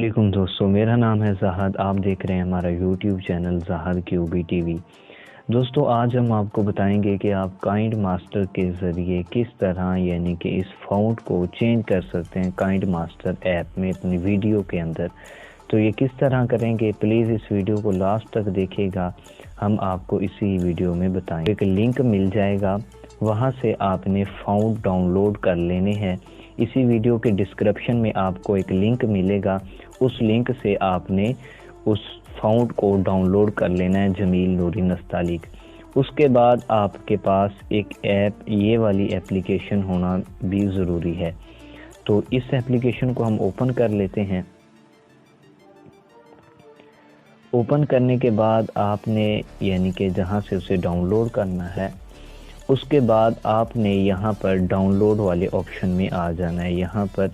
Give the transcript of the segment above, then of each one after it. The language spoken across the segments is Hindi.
अस्सलामुअलैकुम दोस्तों, मेरा नाम है ज़ाहद। आप देख रहे हैं हमारा यूट्यूब चैनल ज़ाहद क्यूबी टीवी। दोस्तों, आज हम आपको बताएंगे कि आप काइंड मास्टर के ज़रिए किस तरह यानी कि इस फ़ॉन्ट को चेंज कर सकते हैं काइंड मास्टर ऐप में अपनी वीडियो के अंदर। तो ये किस तरह करेंगे, प्लीज़ इस वीडियो को लास्ट तक देखिएगा। हम आपको इसी वीडियो में बताएंगे। एक लिंक मिल जाएगा, वहाँ से आपने फ़ॉन्ट डाउनलोड कर लेने हैं। इसी वीडियो के डिस्क्रिप्शन में आपको एक लिंक मिलेगा, उस लिंक से आपने उस फ़ॉन्ट को डाउनलोड कर लेना है, जमील नूरी नस्तालिक। उसके बाद आपके पास एक ऐप, ये वाली एप्लीकेशन होना भी ज़रूरी है। तो इस एप्लीकेशन को हम ओपन कर लेते हैं। ओपन करने के बाद आपने यानी कि जहाँ से उसे डाउनलोड करना है, उसके बाद आपने यहाँ पर डाउनलोड वाले ऑप्शन में आ जाना है। यहाँ पर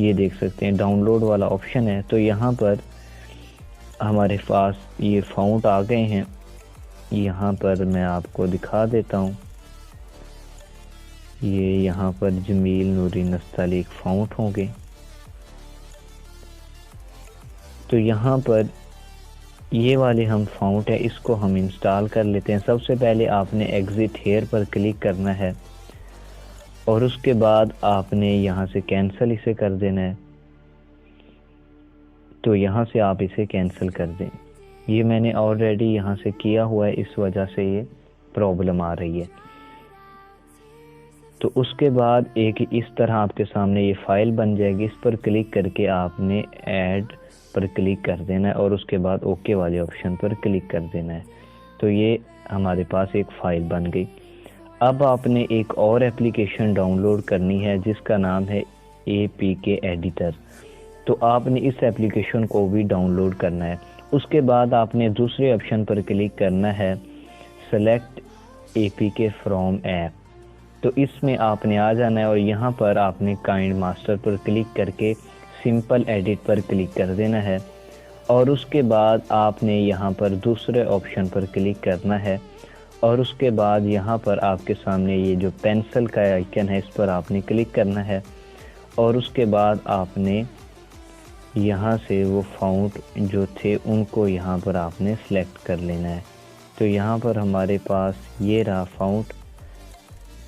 ये देख सकते हैं डाउनलोड वाला ऑप्शन है। तो यहाँ पर हमारे पास ये फ़ॉन्ट आ गए हैं। यहाँ पर मैं आपको दिखा देता हूँ, ये यहाँ पर जमील नूरी नस्तालिक फ़ॉन्ट होंगे। तो यहाँ पर ये वाले हम फ़ॉन्ट है, इसको हम इंस्टॉल कर लेते हैं। सबसे पहले आपने एग्ज़िट हेयर पर क्लिक करना है और उसके बाद आपने यहाँ से कैंसिल इसे कर देना है। तो यहाँ से आप इसे कैंसिल कर दें। ये मैंने ऑलरेडी यहाँ से किया हुआ है, इस वजह से ये प्रॉब्लम आ रही है। तो उसके बाद एक इस तरह आपके सामने ये फ़ाइल बन जाएगी। इस पर क्लिक करके आपने ऐड पर क्लिक कर देना है और उसके बाद ओके वाले ऑप्शन पर क्लिक कर देना है। तो ये हमारे पास एक फ़ाइल बन गई। अब आपने एक और एप्लीकेशन डाउनलोड करनी है जिसका नाम है APK एडिटर। तो आपने इस एप्लीकेशन को भी डाउनलोड करना है। उसके बाद आपने दूसरे ऑप्शन पर क्लिक करना है, सेलेक्ट APK फ्रॉम ऐप। तो इसमें आपने आ जाना है और यहाँ पर आपने काइंड मास्टर पर क्लिक करके सिंपल एडिट पर क्लिक कर देना है और उसके बाद आपने यहाँ पर दूसरे ऑप्शन पर क्लिक करना है और उसके बाद यहाँ पर आपके सामने ये जो पेंसिल का आइकन है, इस पर आपने क्लिक करना है और उसके बाद आपने यहाँ से वो फ़ॉन्ट जो थे उनको यहाँ पर आपने सेलेक्ट कर लेना है। तो यहाँ पर हमारे पास ये रहा फ़ॉन्ट।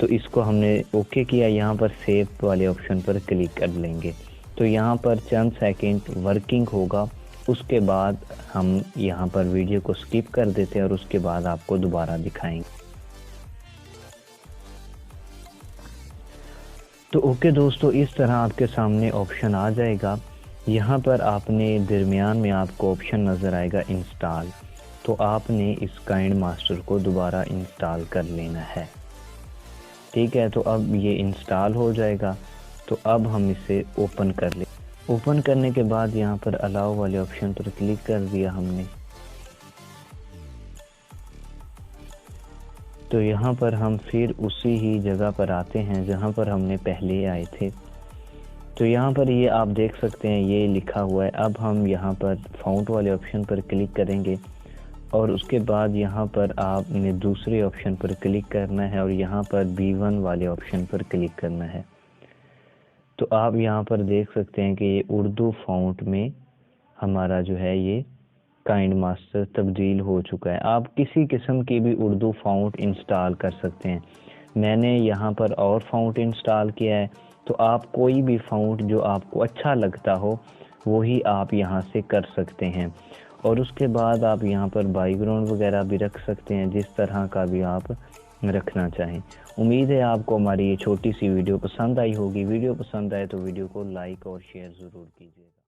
तो इसको हमने ओके किया, यहाँ पर सेव वाले ऑप्शन पर क्लिक कर लेंगे। तो यहाँ पर चंद सेकंड वर्किंग होगा, उसके बाद हम यहाँ पर वीडियो को स्किप कर देते हैं और उसके बाद आपको दोबारा दिखाएंगे। तो ओके दोस्तों, इस तरह आपके सामने ऑप्शन आ जाएगा। यहाँ पर आपने दरमियान में आपको ऑप्शन नज़र आएगा इंस्टॉल। तो आपने इस काइंड मास्टर को दोबारा इंस्टॉल कर लेना है। ठीक है, तो अब ये इंस्टॉल हो जाएगा। तो अब हम इसे ओपन कर ले। ओपन करने के बाद यहाँ पर अलाउ वाले ऑप्शन पर क्लिक कर दिया हमने। तो यहाँ पर हम फिर उसी ही जगह पर आते हैं जहाँ पर हमने पहले आए थे। तो यहाँ पर ये आप देख सकते हैं, ये लिखा हुआ है। अब हम यहाँ पर फ़ॉन्ट वाले ऑप्शन पर क्लिक करेंगे और उसके बाद यहाँ पर आपने दूसरे ऑप्शन पर क्लिक करना है और यहाँ पर B1 वाले ऑप्शन पर क्लिक करना है। तो आप यहाँ पर देख सकते हैं कि ये उर्दू फ़ॉन्ट में हमारा जो है ये काइंड मास्टर तब्दील हो चुका है। आप किसी किस्म की भी उर्दू फ़ॉन्ट इंस्टॉल कर सकते हैं। मैंने यहाँ पर और फ़ॉन्ट इंस्टॉल किया है। तो आप कोई भी फ़ॉन्ट जो आपको अच्छा लगता हो वही आप यहाँ से कर सकते हैं और उसके बाद आप यहाँ पर बैकग्राउंड वगैरह भी रख सकते हैं, जिस तरह का भी आप रखना चाहें। उम्मीद है आपको हमारी ये छोटी सी वीडियो पसंद आई होगी। वीडियो पसंद आए तो वीडियो को लाइक और शेयर ज़रूर कीजिएगा।